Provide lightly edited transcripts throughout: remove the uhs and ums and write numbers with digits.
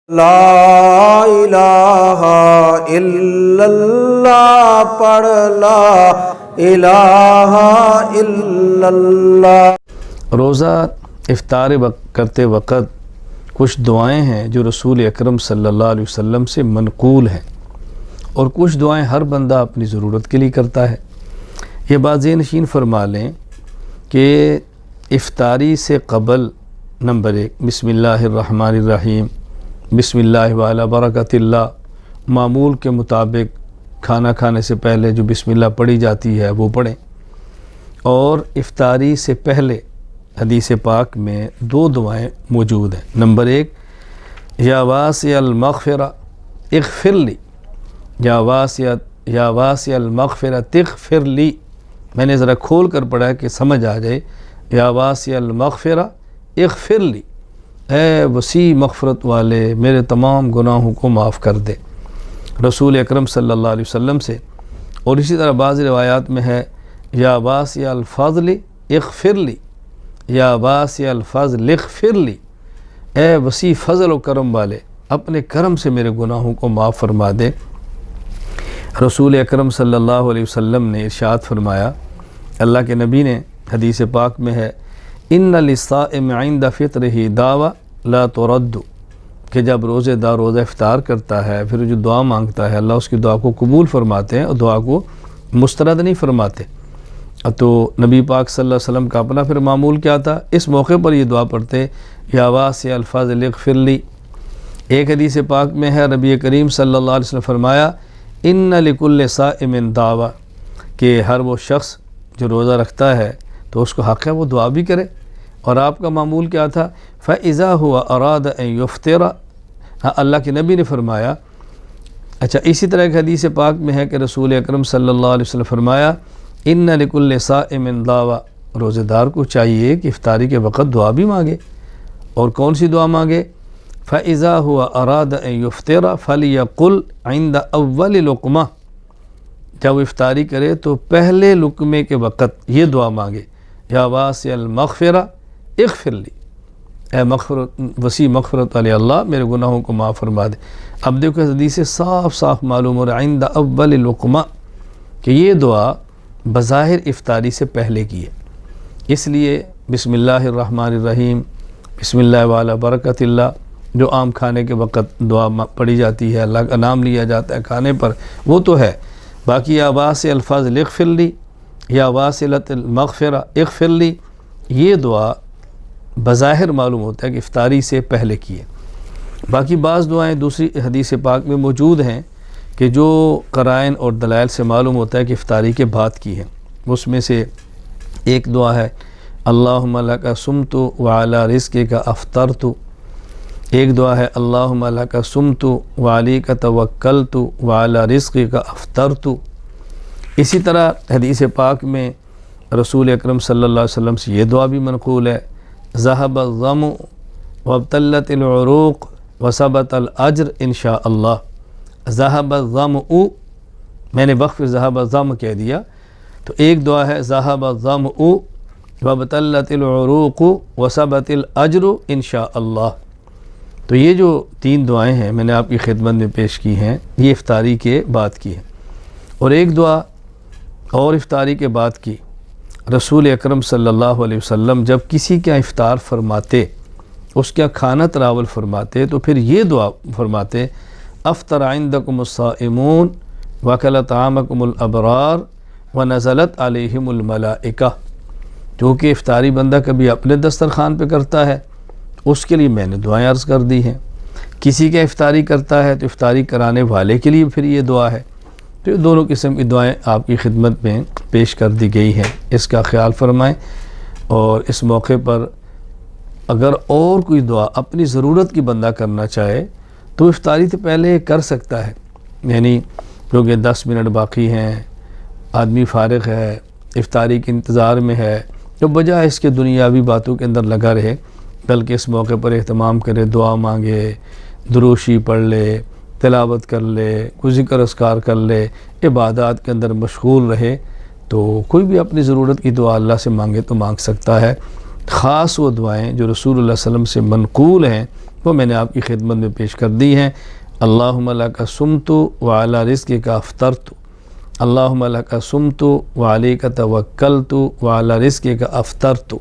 لا الہ الا اللہ پڑھ لا الہ الا اللہ۔ روزہ افطار کرتے وقت کچھ دعائیں ہیں جو رسول اکرم صلی اللہ علیہ وسلم سے منقول ہیں، اور کچھ دعائیں ہر بندہ اپنی ضرورت کے لیے کرتا ہے۔ یہ بات ذہن نشین فرما لیں کہ افطاری سے قبل نمبر 1 بسم اللہ الرحمن الرحیم، بسم اللہ وعلی برکت اللہ، معمول کے مطابق کھانا کھانے سے پہلے جو بسم اللہ پڑھی جاتی ہے وہ پڑھیں۔ اور افطاری سے پہلے حدیث پاک میں 2 دعائیں موجود ہیں۔ نمبر 1 یا واسع المغفرہ اغفر لی، یا واسع المغفرہ اغفر لی، میں نے ذرا کھول کر پڑھا ہے کہ سمجھ آ جائے۔ یا واسع المغفرہ اغفر لی، اے وسیع مغفرت والے میرے تمام گناہوں کو معاف کر دے، رسول اکرم صلی اللہ علیہ وسلم سے۔ اور اسی طرح بعض روایات میں ہے یا واسع الفضل اغفر لی، یا واسع الفضل اغفر لی، اے وسیع فضل و کرم والے اپنے کرم سے میرے گناہوں کو معاف فرما دے۔ رسول اکرم صلی اللہ علیہ وسلم نے ارشاد فرمایا، اللہ کے نبی نے حدیث پاک میں ہے ان للصائم عند فطرہ دعوی لا ترد، کہ جب روزہ دار روزہ افطار کرتا ہے پھر جو دعا مانگتا ہے اللہ اس کی دعا کو قبول فرماتے ہیں اور دعا کو مسترد نہیں فرماتے۔ تو نبی پاک صلی اللہ علیہ وسلم کا اپنا پھر معمول کیا تھا، اس موقع پر یہ دعا پڑھتے یا واسع الفضل اغفر لی۔ ایک حدیث پاک میں ہے نبی کریم صلی اللہ علیہ وسلم فرمایا ان لکل صائم دعوی، کہ ہر وہ شخص جو روزہ رکھتا ہے تو اس کو حق ہے وہ دعا بھی کرے۔ اور آپ کا معمول کیا تھا، فَإِذَا هُوَ أَرَادَ أَن يُفْطِرَ، اللہ کے نبی نے فرمایا۔ اچھا، اسی طرح ایک حدیث پاک میں ہے کہ رسول اکرم صلی اللہ علیہ وسلم فرمایا ان لکل صائم دعوی، روزہ دار کو چاہیے کہ افطاری کے وقت دعا بھی مانگے۔ اور کون سی دعا مانگے، فَإِذَا هُوَ أَرَادَ أَن يُفْطِرَ فَلْيَقُلْ عِنْدَ أَوَّلِ لُقْمَةٍ، جب افطاری کرے تو پہلے لقمے کے وقت یہ دعا مانگے یا واسع المغفرہ اغفر لی، اے مغفرت وسیع مغفرت والے اللہ میرے گناہوں کو معاف فرما دے۔ اب دیکھو حدیث سے صاف صاف معلوم ہو رہا ہے عند اول لقمہ، کہ یہ دعا بظاہر افطاری سے پہلے کی ہے۔ اس لیے بسم اللہ الرحمن الرحیم، بسم اللہ وعلی برکت اللہ، جو عام کھانے کے وقت دعا پڑھی جاتی ہے، اللہ کا نام لیا جاتا ہے کھانے پر، وہ تو ہے۔ باقی یا واسع الفضل اغفر لی، یا واسعۃ المغفرہ اغفر لی، یہ دعا بظاہر معلوم ہوتا ہے کہ افطاری سے پہلے کی ہے۔ باقی بعض دعائیں دوسری حدیث پاک میں موجود ہیں کہ جو قرائن اور دلائل سے معلوم ہوتا ہے کہ افطاری کے بعد کی ہیں۔ اس میں سے ایک دعا ہے اللہم لک صمت وعلی رزقک افطرت، ایک دعا ہے اللہم لک صمت وعلیک توکلت وعلی رزقک افطرت۔ اسی طرح حدیث پاک میں رسول اکرم صلی اللہ علیہ وسلم سے یہ دعا بھی منقول ہے ذہب الظمأ وابتلت العروق وثبت الاجر انشاء اللہ۔ ذہب الظمأ، میں نے وقف ذہب الظمأ کہہ دیا، تو ایک دعا ہے ذہب الظمأ وابتلت العروق وثبت الاجر انشاء اللہ۔ تو یہ جو 3 دعائیں ہیں میں نے آپ کی خدمت میں پیش کی ہیں، یہ افطاری کے بعد کی ہیں۔ اور ایک دعا اور افطاری کے بعد کی، رسول اکرم صلی اللہ علیہ وسلم جب کسی کا افطار فرماتے، اس کا کھانا تناول فرماتے، تو پھر یہ دعا فرماتے افطر عندکم الصائمون وکل طعامکم الابرار ونزلت علیہم الملائکہ، کیونکہ افطاری بندہ کبھی اپنے دسترخوان پہ کرتا ہے، اس کے لیے میں نے دعائیں عرض کر دی ہیں، کسی کا افطاری کرتا ہے تو افطاری کرانے والے کے لیے پھر یہ دعا ہے۔ تو یہ دونوں قسم کی دعائیں آپ کی خدمت میں پیش کر دی گئی ہیں، اس کا خیال فرمائیں۔ اور اس موقع پر اگر اور کوئی دعا اپنی ضرورت کی بندہ کرنا چاہے تو افطاری سے پہلے کر سکتا ہے، یعنی کیونکہ 10 منٹ باقی ہیں، آدمی فارغ ہے، افطاری کے انتظار میں ہے، تو بجائے اس کے دنیاوی باتوں کے اندر لگا رہے، بلکہ اس موقع پر اہتمام کرے، دعا مانگے، دروشی پڑھ لے، تلاوت کر لے، کوئی ذکر اذکار کر لے، عبادات کے اندر مشغول رہے، تو کوئی بھی اپنی ضرورت کی دعا اللہ سے مانگے تو مانگ سکتا ہے۔ خاص وہ دعائیں جو رسول اللہ صلی اللہ علیہ وسلم سے منقول ہیں وہ میں نے آپ کی خدمت میں پیش کر دی ہیں۔ اللہم لک صمت وعلی رزقک افطرت، اللہم لک صمت وعلیک توکلت وعلی رزقک افطرت،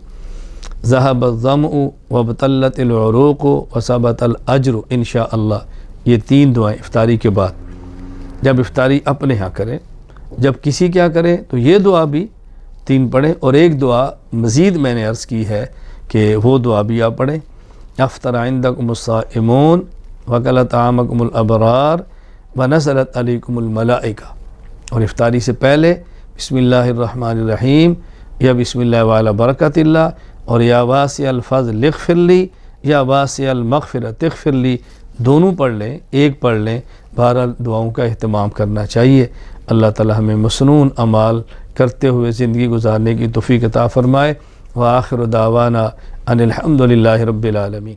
ذہب الظمأ وابتلت العروق وثبت الاجر انشاءاللہ۔ یہ 3 دعائیں افطاری کے بعد جب افطاری اپنے ہاں کریں، جب کسی کیا کریں تو یہ دعا بھی 3 پڑھیں، اور ایک دعا مزید میں نے عرض کی ہے کہ وہ دعا بھی آپ پڑھیں، افطر عندکم الصائمون وکل طعامکم الابرار ونزلت علیکم الملائکہ۔ اور افطاری سے پہلے بسم اللہ الرحمن الرحیم یا بسم اللہ وعلی برکت اللہ، اور یا واسع الفضل اغفر لی یا واسع المغفرۃ اغفر لی، دونوں پڑھ لیں، ایک پڑھ لیں۔ بہرحال دعاؤں کا اہتمام کرنا چاہیے۔ اللہ تعالی ہمیں مسنون اعمال کرتے ہوئے زندگی گزارنے کی توفیق عطا فرمائے۔ وآخر دعوانا ان الحمد للہ رب العالمین۔